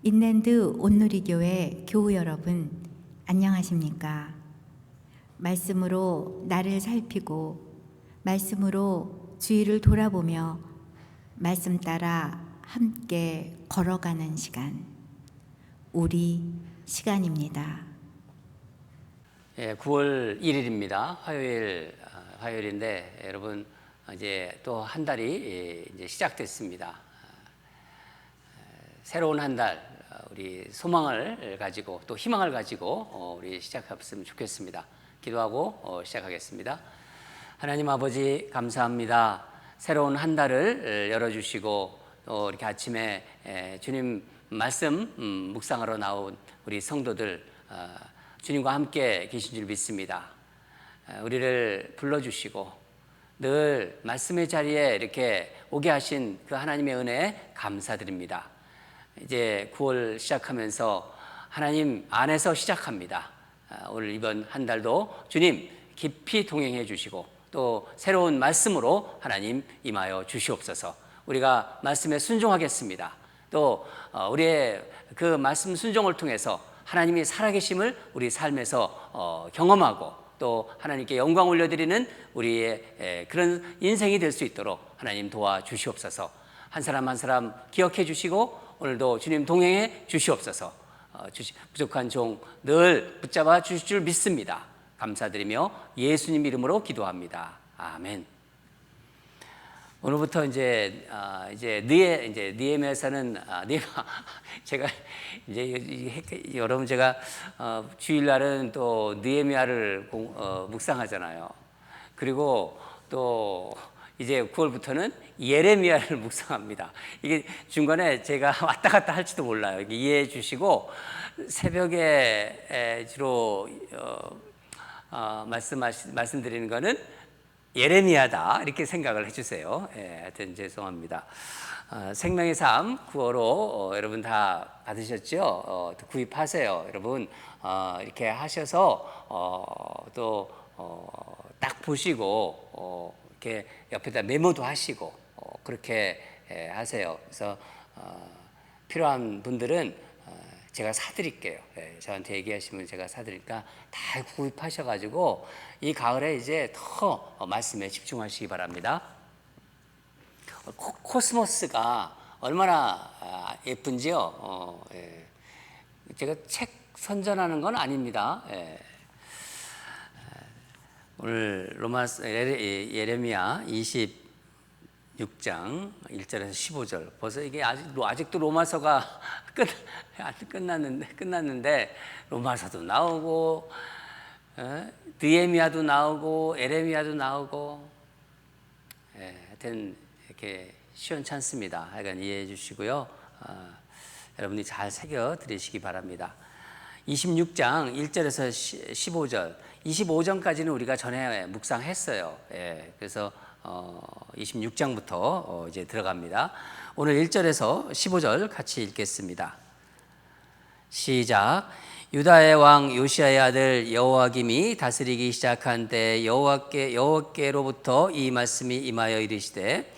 인랜드 온누리교회 교우 여러분, 안녕하십니까? 말씀으로 나를 살피고 말씀으로 주위를 돌아보며 말씀 따라 함께 걸어가는 시간, 우리 시간입니다. 9월 1일입니다. 화요일인데 여러분 이제 또 한 달이 이제 시작됐습니다. 새로운 한 달 우리 소망을 가지고 또 희망을 가지고 우리 시작했으면 좋겠습니다. 기도하고 시작하겠습니다. 하나님 아버지 감사합니다. 새로운 한 달을 열어주시고 또 이렇게 아침에 주님 말씀 묵상하러 나온 우리 성도들 주님과 함께 계신 줄 믿습니다. 우리를 불러주시고 늘 말씀의 자리에 이렇게 오게 하신 그 하나님의 은혜에 감사드립니다. 이제 9월 시작하면서 하나님 안에서 시작합니다. 오늘 이번 한 달도 주님 깊이 동행해 주시고 또 새로운 말씀으로 하나님 임하여 주시옵소서. 우리가 말씀에 순종하겠습니다. 또 우리의 그 말씀 순종을 통해서 하나님이 살아계심을 우리 삶에서 경험하고 또 하나님께 영광 올려드리는 우리의 그런 인생이 될 수 있도록 하나님 도와주시옵소서. 한 사람 한 사람 기억해 주시고 오늘도 주님 동행해 주시옵소서. 부족한 종 늘 붙잡아 주실 줄 믿습니다. 감사드리며 예수님 이름으로 기도합니다. 아멘. 오늘부터 이제 느헤미야서는 제가 이제 여러분 제가 주일날은 또 느헤미야를 묵상하잖아요. 그리고 또 이제 9월부터는 예레미야를 묵상합니다. 이게 중간에 제가 왔다 갔다 할지도 몰라요. 이게 이해해 주시고 새벽에 주로 말씀드리는 거는 예레미야다 이렇게 생각을 해주세요. 하여튼 죄송합니다. 생명의 삶 9호로 여러분 다 받으셨죠? 구입하세요. 여러분 이렇게 하셔서 또 딱 보시고 이렇게 옆에다 메모도 하시고 그렇게 하세요. 그래서 필요한 분들은 제가 사드릴게요. 저한테 얘기하시면 제가 사드리니까 다 구입하셔가지고 이 가을에 이제 더 말씀에 집중하시기 바랍니다. 코스모스가 얼마나 예쁜지요. 제가 책 선전하는 건 아닙니다. 오늘 예레미야 26장 1절에서 15절 벌써 이게 아직도 로마서가 끝났는데 로마서도 나오고 느헤미야도 나오고 에레미야도 나오고 하여튼 이렇게 시원찮습니다. 하여간 이해해 주시고요. 여러분이 잘 새겨 드리시기 바랍니다. 26장 1절에서 15절 25장까지는 우리가 전에 묵상했어요. 그래서 26장부터 이제 들어갑니다. 오늘 1절에서 15절 같이 읽겠습니다. 시작. 유다의 왕 요시야의 아들 여호야김이 다스리기 시작한 때 여호와께로부터 이 말씀이 임하여 이르시되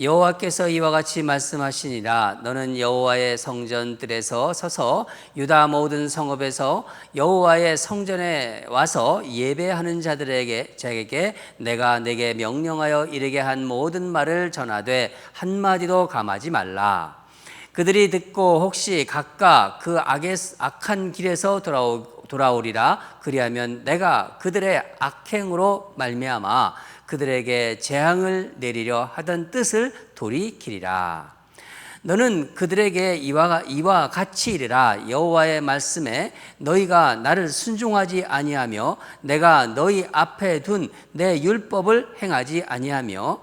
여호와께서 이와 같이 말씀하시니라. 너는 여호와의 성전들에서 서서 유다 모든 성읍에서 여호와의 성전에 와서 예배하는 자에게 내가 내게 명령하여 이르게 한 모든 말을 전하되 한마디도 감하지 말라. 그들이 듣고 혹시 각각 그 악한 길에서 돌아오리라. 그리하면 내가 그들의 악행으로 말미암아 그들에게 재앙을 내리려 하던 뜻을 돌이키리라. 너는 그들에게 이와 같이 이르라. 여호와의 말씀에 너희가 나를 순종하지 아니하며 내가 너희 앞에 둔 내 율법을 행하지 아니하며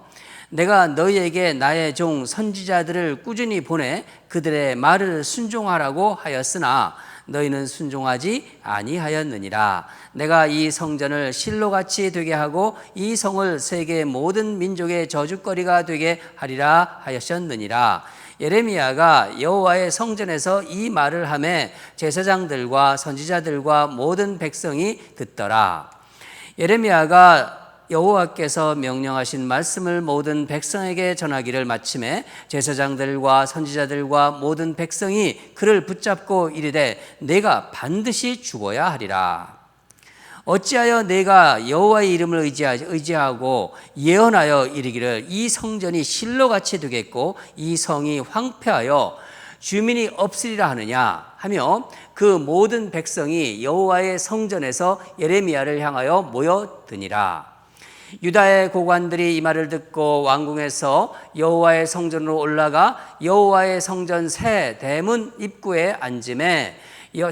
내가 너희에게 나의 종 선지자들을 꾸준히 보내 그들의 말을 순종하라고 하였으나 너희는 순종하지 아니하였느니라. 내가 이 성전을 실로같이 되게 하고 이 성을 세계 모든 민족의 저주거리가 되게 하리라 하셨느니라. 예레미야가 여호와의 성전에서 이 말을 하매 제사장들과 선지자들과 모든 백성이 듣더라. 예레미야가 여호와께서 명령하신 말씀을 모든 백성에게 전하기를 마침에 제사장들과 선지자들과 모든 백성이 그를 붙잡고 이르되 내가 반드시 죽어야 하리라. 어찌하여 내가 여호와의 이름을 의지하고 예언하여 이르기를 이 성전이 실로같이 되겠고 이 성이 황폐하여 주민이 없으리라 하느냐 하며 그 모든 백성이 여호와의 성전에서 예레미야를 향하여 모여드니라. 유다의 고관들이 이 말을 듣고 왕궁에서 여호와의 성전으로 올라가 여호와의 성전 새 대문 입구에 앉음에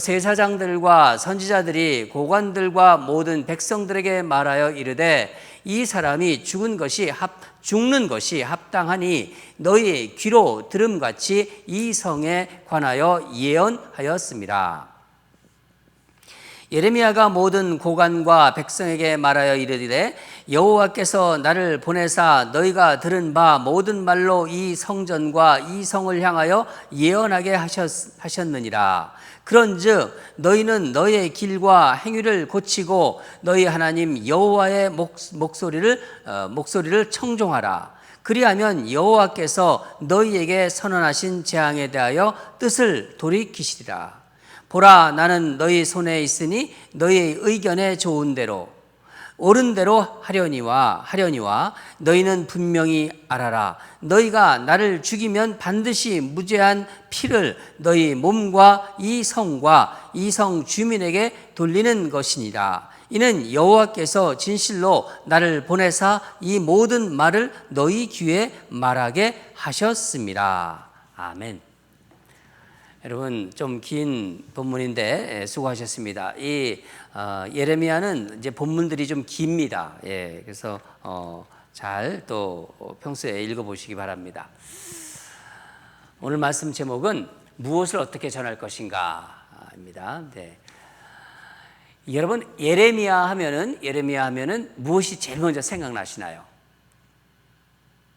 제사장들과 선지자들이 고관들과 모든 백성들에게 말하여 이르되 이 사람이 죽는 것이 합당하니 너희 귀로 들음같이 이 성에 관하여 예언하였습니다. 예레미야가 모든 고관과 백성에게 말하여 이르되 여호와께서 나를 보내사 너희가 들은 바 모든 말로 이 성전과 이 성을 향하여 예언하게 하셨느니라. 그런즉 너희는 너희의 길과 행위를 고치고 너희 하나님 여호와의 목소리를 청종하라. 그리하면 여호와께서 너희에게 선언하신 재앙에 대하여 뜻을 돌이키시리라. 보라, 나는 너희 손에 있으니 너희의 의견에 좋은 대로 옳은 대로 하려니와 너희는 분명히 알아라. 너희가 나를 죽이면 반드시 무죄한 피를 너희 몸과 이 성과 이 성 주민에게 돌리는 것이니라. 이는 여호와께서 진실로 나를 보내사 이 모든 말을 너희 귀에 말하게 하셨습니다. 아멘. 여러분, 좀 긴 본문인데 수고하셨습니다. 이 예레미야는 이제 본문들이 좀 깁니다. 예, 그래서 잘 또 평소에 읽어보시기 바랍니다. 오늘 말씀 제목은 무엇을 어떻게 전할 것인가입니다. 네. 여러분, 예레미야 하면은 무엇이 제일 먼저 생각나시나요?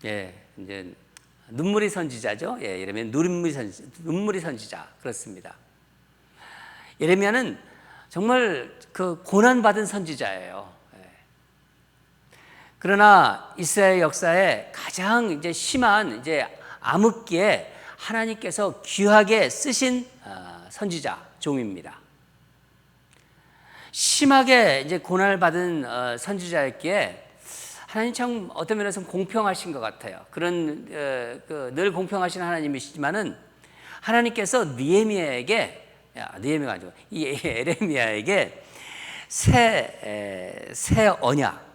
예, 이제 눈물의 선지자죠. 예, 예레미야 눈물의 선지자 그렇습니다. 예레미야는 정말 그 고난 받은 선지자예요. 예. 그러나 이스라엘 역사에 가장 이제 심한 이제 암흑기에 하나님께서 귀하게 쓰신 선지자 종입니다. 심하게 이제 고난을 받은 선지자였기에 하나님 참 어떤 면에서는 공평하신 것 같아요. 그런 늘 공평하신 하나님이시지만은 하나님께서 느헤미야에게 느헤미야가 아니고 이 예레미야에게 새 언약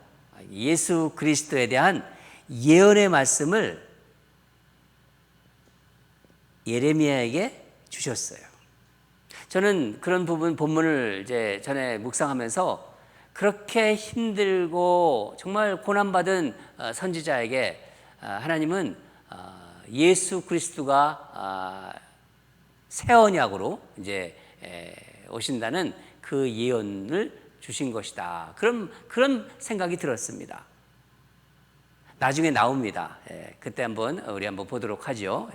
예수 그리스도에 대한 예언의 말씀을 예레미야에게 주셨어요. 저는 그런 본문을 이제 전에 묵상하면서 그렇게 힘들고 정말 고난받은 선지자에게 하나님은 예수 그리스도가 새 언약으로 이제 오신다는 그 예언을 주신 것이다. 그런 생각이 들었습니다. 나중에 나옵니다. 그때 우리 한번 보도록 하죠.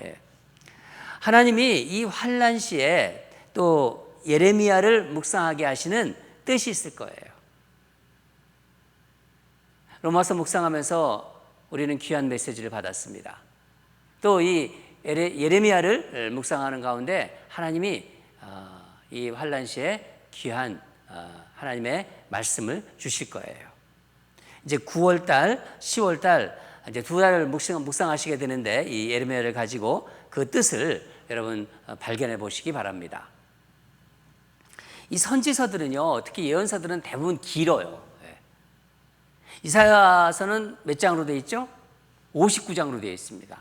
하나님이 이 환난 시에 또 예레미야를 묵상하게 하시는 뜻이 있을 거예요. 로마서 묵상하면서 우리는 귀한 메시지를 받았습니다. 또 이 예레미야를 묵상하는 가운데 하나님이 이 환난 시에 귀한 하나님의 말씀을 주실 거예요. 이제 9월달, 10월달 이제 두 달을 묵상하시게 되는데 이 예레미야를 가지고 그 뜻을 여러분 발견해 보시기 바랍니다. 이 선지서들은요, 특히 예언서들은 대부분 길어요. 이사야서는 몇 장으로 되어 있죠? 59장으로 되어 있습니다.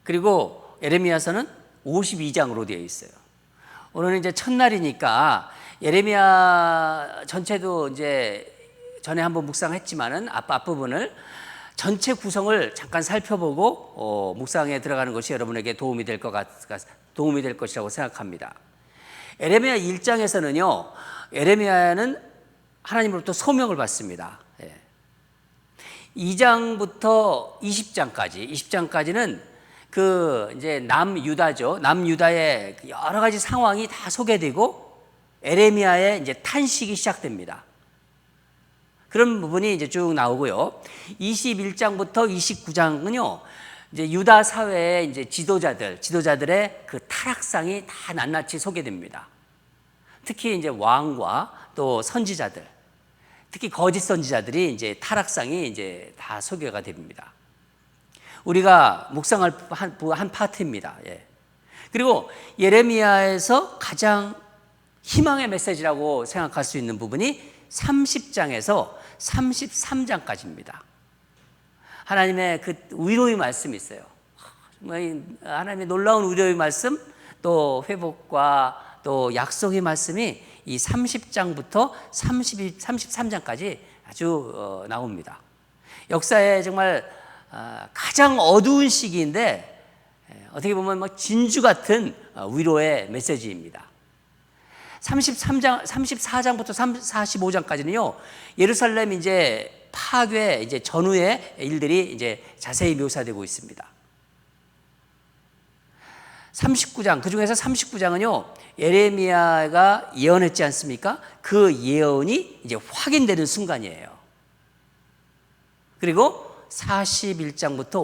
그리고 예레미야서는 52장으로 되어 있어요. 오늘은 이제 첫날이니까 예레미야 전체도 이제 전에 한번 묵상했지만은 앞부분을 전체 구성을 잠깐 살펴보고 묵상에 들어가는 것이 여러분에게 도움이 될 것이라고 생각합니다. 예레미야 1장에서는요, 예레미야는 하나님으로부터 소명을 받습니다. 2장부터 20장까지는 그 이제 남유다죠. 남유다의 여러 가지 상황이 다 소개되고 예레미야의 이제 탄식이 시작됩니다. 그런 부분이 이제 쭉 나오고요. 21장부터 29장은요. 이제 유다 사회의 이제 지도자들의 그 타락상이 다 낱낱이 소개됩니다. 특히 이제 왕과 또 선지자들, 특히 거짓 선지자들이 이제 타락상이 이제 다 소개가 됩니다. 우리가 묵상할 한 파트입니다. 예. 그리고 예레미야에서 가장 희망의 메시지라고 생각할 수 있는 부분이 30장에서 33장까지입니다. 하나님의 그 위로의 말씀이 있어요. 정말 하나님의 놀라운 위로의 말씀, 또 회복과 또 약속의 말씀이 이 30장부터 33장까지 아주 나옵니다. 역사에 정말 가장 어두운 시기인데 어떻게 보면 뭐 진주 같은 위로의 메시지입니다. 34장부터 45장까지는요, 예루살렘 이제 파괴 이제 전후의 일들이 이제 자세히 묘사되고 있습니다. 39장, 그 중에서 39장은요, 예레미야가 예언했지 않습니까? 그 예언이 이제 확인되는 순간이에요. 그리고 41장부터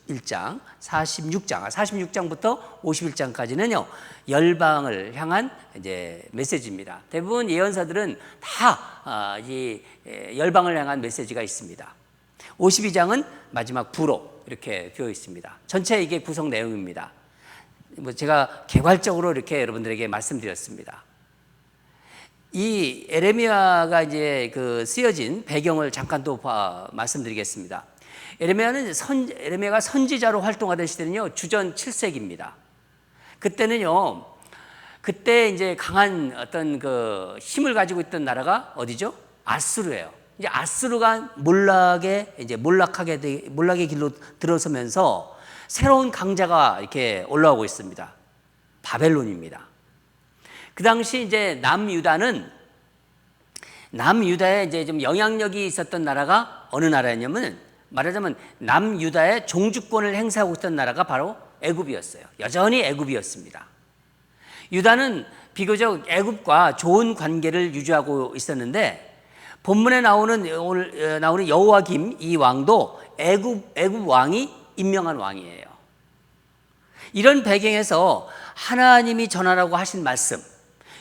51장, 46장부터 51장까지는요, 열방을 향한 이제 메시지입니다. 대부분 예언사들은 다 이 열방을 향한 메시지가 있습니다. 52장은 마지막 부로 이렇게 되어 있습니다. 전체 이게 구성 내용입니다. 뭐 제가 개괄적으로 이렇게 여러분들에게 말씀드렸습니다. 이 에레미야가 이제 그 쓰여진 배경을 잠깐 또 말씀드리겠습니다. 에레미야가 선지자로 활동하던 시대는요, 주전 7세기입니다. 그때 이제 강한 어떤 그 힘을 가지고 있던 나라가 어디죠? 아수르예요. 이제 아수르가 몰락의 길로 들어서면서 새로운 강자가 이렇게 올라오고 있습니다. 바벨론입니다. 그 당시 이제 남유다에 이제 좀 영향력이 있었던 나라가 어느 나라였냐면, 말하자면 남유다의 종주권을 행사하고 있던 나라가 바로 애굽이었어요. 여전히 애굽이었습니다. 유다는 비교적 애굽과 좋은 관계를 유지하고 있었는데, 본문에 오늘 나오는 여호와김 이 왕도 애굽 왕이 임명한 왕이에요. 이런 배경에서 하나님이 전하라고 하신 말씀,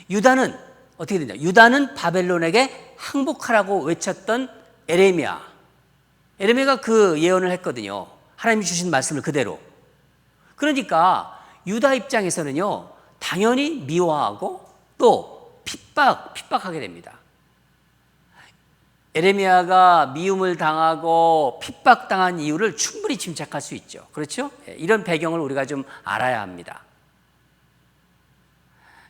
유다는 어떻게 되냐? 유다는 바벨론에게 항복하라고 외쳤던 에레미야가 그 예언을 했거든요. 하나님이 주신 말씀을 그대로. 그러니까 유다 입장에서는요, 당연히 미워하고 또 핍박하게 됩니다. 에레미야가 미움을 당하고 핍박당한 이유를 충분히 짐작할 수 있죠. 그렇죠? 이런 배경을 우리가 좀 알아야 합니다.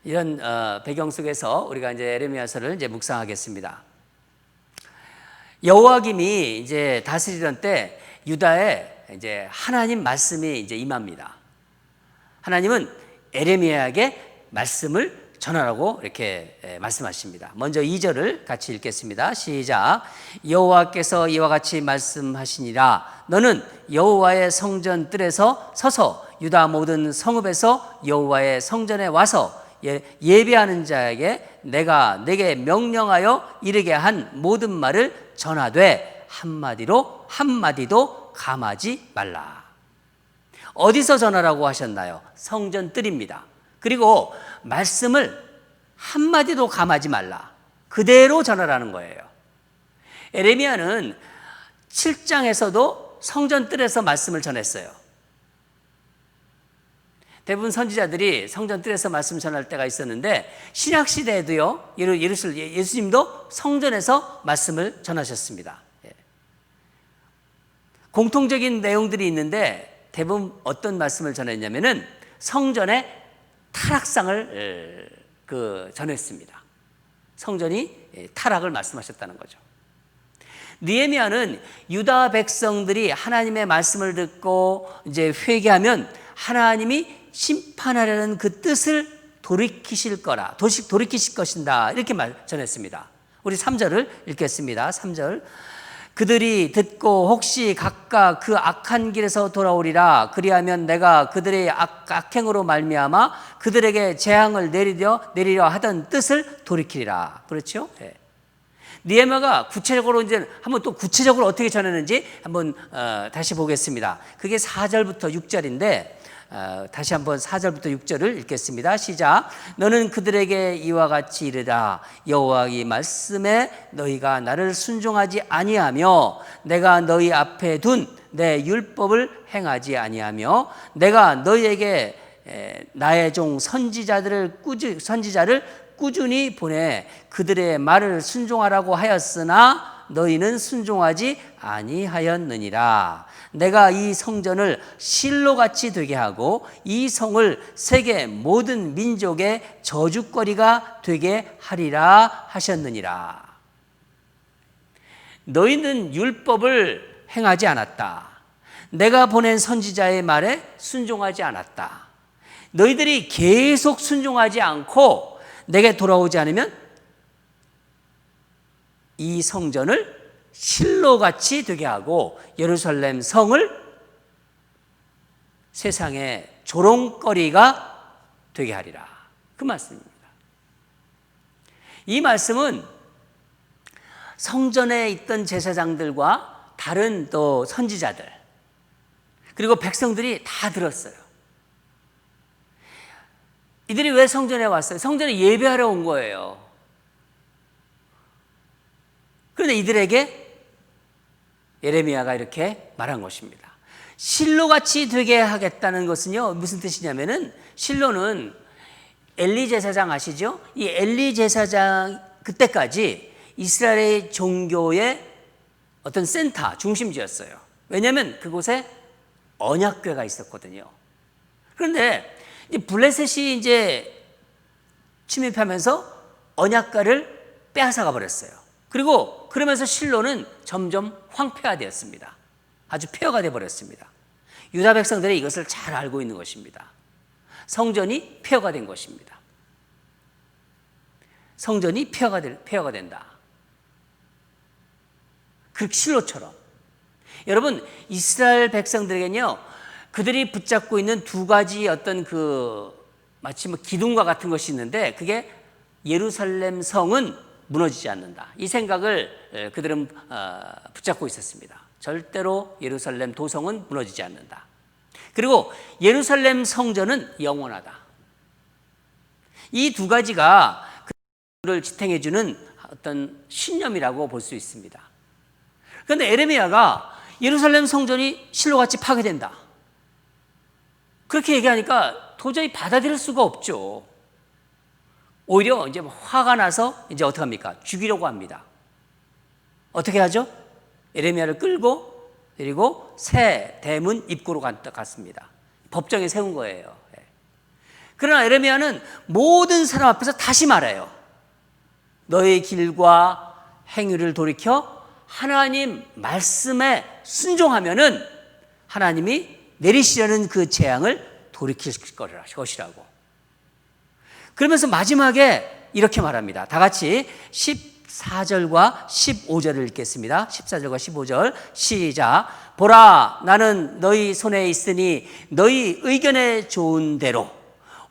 이런 배경 속에서 우리가 이제 에레미야서를 이제 묵상하겠습니다. 여호와김이 이제 다스리던 때 유다에 이제 하나님 말씀이 이제 임합니다. 하나님은 에레미야에게 말씀을 전하라고 이렇게 말씀하십니다. 먼저 2절을 같이 읽겠습니다. 시작. 여호와께서 이와 같이 말씀하시니라. 너는 여호와의 성전 뜰에서 서서 유다 모든 성읍에서 여호와의 성전에 와서 예배하는 자에게 내가 내게 명령하여 이르게 한 모든 말을 전하되 한마디도 감하지 말라. 어디서 전하라고 하셨나요? 성전 뜰입니다. 그리고 말씀을 한마디도 감하지 말라. 그대로 전하라는 거예요. 에레미야는 7장에서도 성전 뜰에서 말씀을 전했어요. 대부분 선지자들이 성전 뜰에서 말씀 전할 때가 있었는데, 신약 시대에도요, 예수님도 성전에서 말씀을 전하셨습니다. 공통적인 내용들이 있는데 대부분 어떤 말씀을 전했냐면은 성전의 타락상을 전했습니다. 성전이 타락을 말씀하셨다는 거죠. 느헤미야는 유다 백성들이 하나님의 말씀을 듣고 이제 회개하면 하나님이 심판하려는 그 뜻을 돌이키실 것인다. 이렇게 전했습니다. 우리 3절을 읽겠습니다. 3절. 그들이 듣고 혹시 각각 그 악한 길에서 돌아오리라. 그리하면 내가 그들의 악행으로 말미암아 그들에게 재앙을 내리려 하던 뜻을 돌이키리라. 그렇죠? 네. 느헤미야가 구체적으로 이제 한번 또 구체적으로 어떻게 전했는지 한번 다시 보겠습니다. 그게 4절부터 6절인데 다시 한번 4절부터 6절을 읽겠습니다. 시작. 너는 그들에게 이와 같이 이르라. 여호와의 말씀에 너희가 나를 순종하지 아니하며 내가 너희 앞에 둔 내 율법을 행하지 아니하며 내가 너희에게 나의 종 선지자를 꾸준히 보내 그들의 말을 순종하라고 하였으나 너희는 순종하지 아니하였느니라. 내가 이 성전을 실로같이 되게 하고 이 성을 세계 모든 민족의 저주거리가 되게 하리라 하셨느니라. 너희는 율법을 행하지 않았다. 내가 보낸 선지자의 말에 순종하지 않았다. 너희들이 계속 순종하지 않고 내게 돌아오지 않으면 이 성전을 실로같이 되게 하고 예루살렘 성을 세상의 조롱거리가 되게 하리라. 그 말씀입니다. 이 말씀은 성전에 있던 제사장들과 다른 또 선지자들 그리고 백성들이 다 들었어요. 이들이 왜 성전에 왔어요? 성전에 예배하러 온 거예요. 그런데 이들에게 예레미야가 이렇게 말한 것입니다. 실로같이 되게 하겠다는 것은요, 무슨 뜻이냐면은 실로는 엘리 제사장 아시죠? 이 엘리 제사장 그때까지 이스라엘의 종교의 어떤 센터, 중심지였어요. 왜냐하면 그곳에 언약궤가 있었거든요. 그런데 이제 블레셋이 이제 침입하면서 언약궤를 빼앗아가 버렸어요. 그리고 그러면서 실로는 점점 황폐화되었습니다. 아주 폐허가 되어 버렸습니다. 유다 백성들이 이것을 잘 알고 있는 것입니다. 성전이 폐허가 된 것입니다. 성전이 폐허가 된다. 그 실로처럼. 여러분, 이스라엘 백성들에게는요, 그들이 붙잡고 있는 두 가지 어떤 마치 기둥과 같은 것이 있는데, 그게 예루살렘 성은 무너지지 않는다. 이 생각을 그들은 붙잡고 있었습니다. 절대로 예루살렘 도성은 무너지지 않는다. 그리고 예루살렘 성전은 영원하다. 이 두 가지가 그들을 지탱해주는 어떤 신념이라고 볼 수 있습니다. 그런데 예레미야가 예루살렘 성전이 실로같이 파괴된다. 그렇게 얘기하니까 도저히 받아들일 수가 없죠. 오히려 이제 화가 나서 이제 어떻게 합니까? 죽이려고 합니다. 어떻게 하죠? 예레미야를 끌고 그리고 새 대문 입구로 갔습니다. 법정에 세운 거예요. 그러나 예레미야는 모든 사람 앞에서 다시 말해요. 너의 길과 행위를 돌이켜 하나님 말씀에 순종하면은 하나님이 내리시려는 그 재앙을 돌이킬 것이라고. 그러면서 마지막에 이렇게 말합니다. 다 같이 14절과 15절을 읽겠습니다. 14절과 15절 시작. 보라, 나는 너희 손에 있으니 너희 의견에 좋은 대로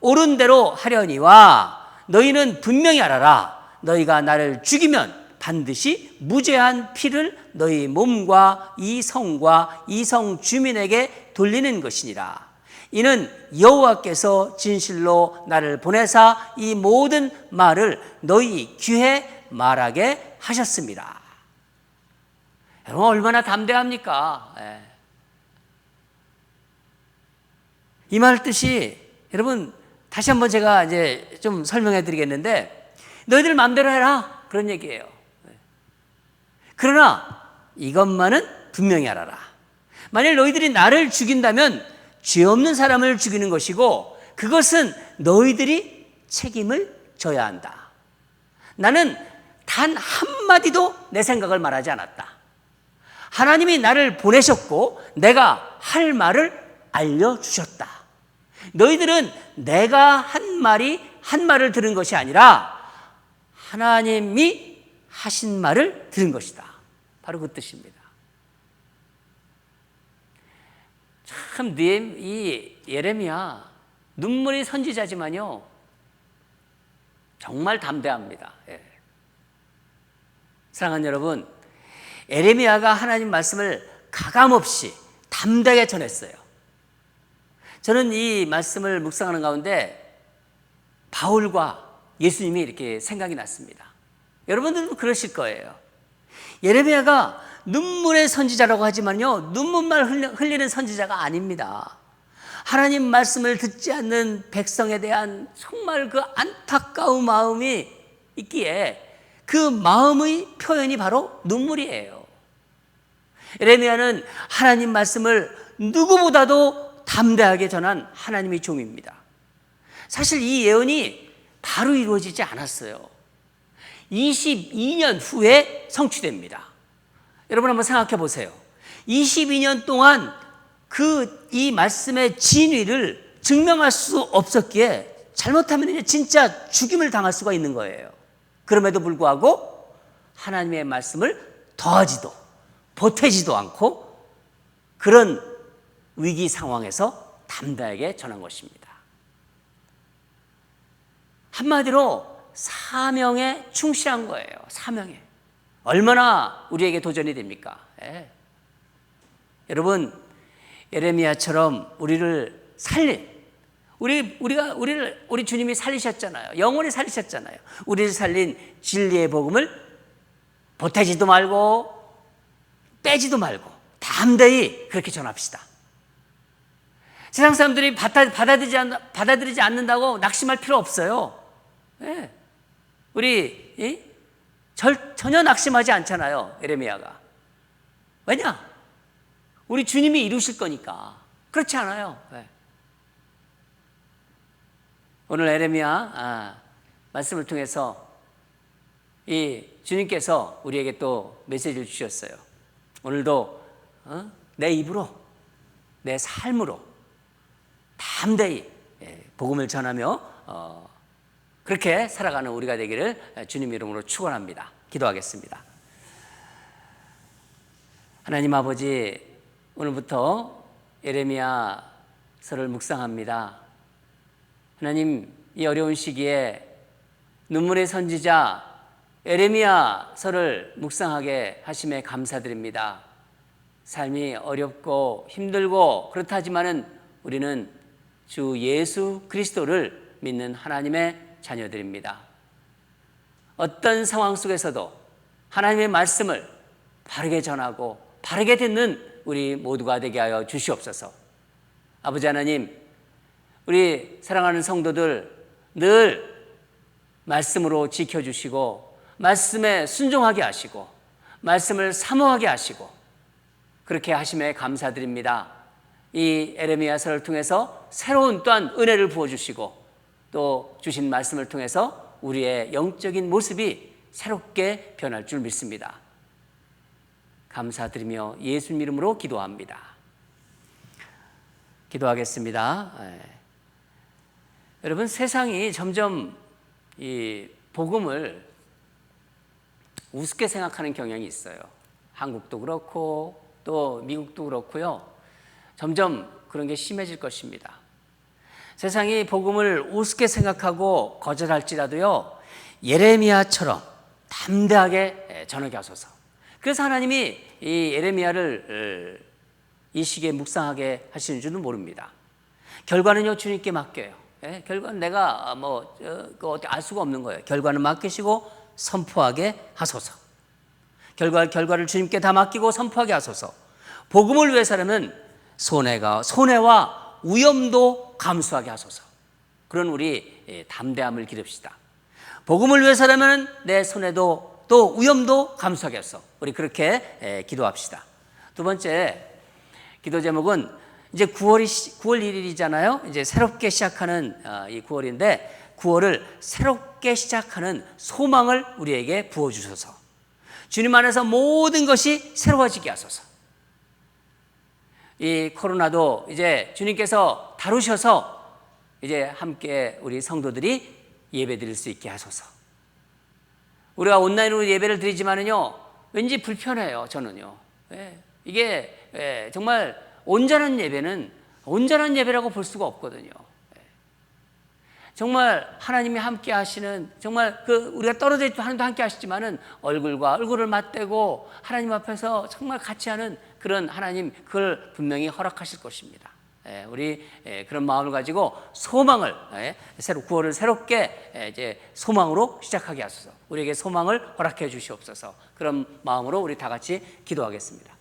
옳은 대로 하려니와 너희는 분명히 알아라. 너희가 나를 죽이면 반드시 무죄한 피를 너희 몸과 이 성과 이 성 주민에게 돌리는 것이니라. 이는 여호와께서 진실로 나를 보내사 이 모든 말을 너희 귀에 말하게 하셨습니다. 여러분, 얼마나 담대합니까? 이 말 뜻이 여러분 다시 한번 제가 이제 좀 설명해 드리겠는데, 너희들 마음대로 해라, 그런 얘기예요. 그러나 이것만은 분명히 알아라. 만일 너희들이 나를 죽인다면 죄 없는 사람을 죽이는 것이고 그것은 너희들이 책임을 져야 한다. 나는 단 한마디도 내 생각을 말하지 않았다. 하나님이 나를 보내셨고 내가 할 말을 알려주셨다. 너희들은 내가 한 말을 들은 것이 아니라 하나님이 하신 말을 들은 것이다. 바로 그 뜻입니다. 참, 이 예레미야 눈물이 선지자지만요 정말 담대합니다. 사랑하는 여러분, 에레미야가 하나님 말씀을 가감없이 담대하게 전했어요. 저는 이 말씀을 묵상하는 가운데 바울과 예수님이 이렇게 생각이 났습니다. 여러분들도 그러실 거예요. 예레미야가 눈물의 선지자라고 하지만요, 눈물만 흘리는 선지자가 아닙니다. 하나님 말씀을 듣지 않는 백성에 대한 정말 그 안타까운 마음이 있기에 그 마음의 표현이 바로 눈물이에요. 예레미야는 하나님 말씀을 누구보다도 담대하게 전한 하나님의 종입니다. 사실 이 예언이 바로 이루어지지 않았어요. 22년 후에 성취됩니다. 여러분 한번 생각해 보세요. 22년 동안 이 말씀의 진위를 증명할 수 없었기에 잘못하면 이제 진짜 죽임을 당할 수가 있는 거예요. 그럼에도 불구하고 하나님의 말씀을 더하지도 보태지도 않고 그런 위기 상황에서 담대하게 전한 것입니다. 한마디로 사명에 충실한 거예요. 사명에. 얼마나 우리에게 도전이 됩니까? 여러분, 예레미야처럼 우리를 살린 우리 주님이 살리셨잖아요. 영원히 살리셨잖아요. 우리를 살린 진리의 복음을 보태지도 말고 빼지도 말고 담대히 그렇게 전합시다. 세상 사람들이 받아들이지 않는다고 낙심할 필요 없어요. 우리 전혀 낙심하지 않잖아요. 예레미야가. 왜냐? 우리 주님이 이루실 거니까. 그렇지 않아요. 오늘 예레미야 말씀을 통해서 이 주님께서 우리에게 또 메시지를 주셨어요. 오늘도 내 입으로 내 삶으로 담대히 복음을 전하며 그렇게 살아가는 우리가 되기를 주님 이름으로 축원합니다. 기도하겠습니다. 하나님 아버지, 오늘부터 예레미야서를 묵상합니다. 하나님, 이 어려운 시기에 눈물의 선지자 예레미야서를 묵상하게 하심에 감사드립니다. 삶이 어렵고 힘들고 그렇다지만은 우리는 주 예수 그리스도를 믿는 하나님의 자녀들입니다. 어떤 상황 속에서도 하나님의 말씀을 바르게 전하고 바르게 듣는 우리 모두가 되게 하여 주시옵소서. 아버지 하나님, 우리 사랑하는 성도들 늘 말씀으로 지켜주시고 말씀에 순종하게 하시고 말씀을 사모하게 하시고 그렇게 하심에 감사드립니다. 이 예레미야서를 통해서 새로운 또한 은혜를 부어주시고 또 주신 말씀을 통해서 우리의 영적인 모습이 새롭게 변할 줄 믿습니다. 감사드리며 예수님 이름으로 기도합니다. 기도하겠습니다. 여러분, 세상이 점점 이 복음을 우습게 생각하는 경향이 있어요. 한국도 그렇고 또 미국도 그렇고요. 점점 그런 게 심해질 것입니다. 세상이 복음을 우습게 생각하고 거절할지라도요, 예레미야처럼 담대하게 전하게 하소서. 그래서 하나님이 이 예레미야를 이 시기에 묵상하게 하시는 줄은 모릅니다. 결과는요, 주님께 맡겨요. 결과는 내가 알 수가 없는 거예요. 결과는 맡기시고 선포하게 하소서. 결과를 주님께 다 맡기고 선포하게 하소서. 복음을 위해서라면 손해와 위험도 감수하게 하소서. 그런 우리 담대함을 기릅시다. 복음을 위해서라면 내 손해도 또 위험도 감수하게 하소서. 우리 그렇게 기도합시다. 두 번째 기도 제목은 이제 9월 1일이잖아요. 이제 새롭게 시작하는 이 9월인데 9월을 새롭게 시작하는 소망을 우리에게 부어주셔서 주님 안에서 모든 것이 새로워지게 하소서. 이 코로나도 이제 주님께서 다루셔서 이제 함께 우리 성도들이 예배 드릴 수 있게 하소서. 우리가 온라인으로 예배를 드리지만은요, 왠지 불편해요. 저는요. 이게 정말 온전한 예배는 온전한 예배라고 볼 수가 없거든요. 정말 하나님이 함께 하시는, 정말 우리가 떨어져 있도 하나님도 함께 하시지만은 얼굴과 얼굴을 맞대고 하나님 앞에서 정말 같이 하는 그런 하나님, 그걸 분명히 허락하실 것입니다. 우리 그런 마음을 가지고 소망을, 구원을 새롭게 이제 소망으로 시작하게 하소서. 우리에게 소망을 허락해 주시옵소서. 그런 마음으로 우리 다 같이 기도하겠습니다.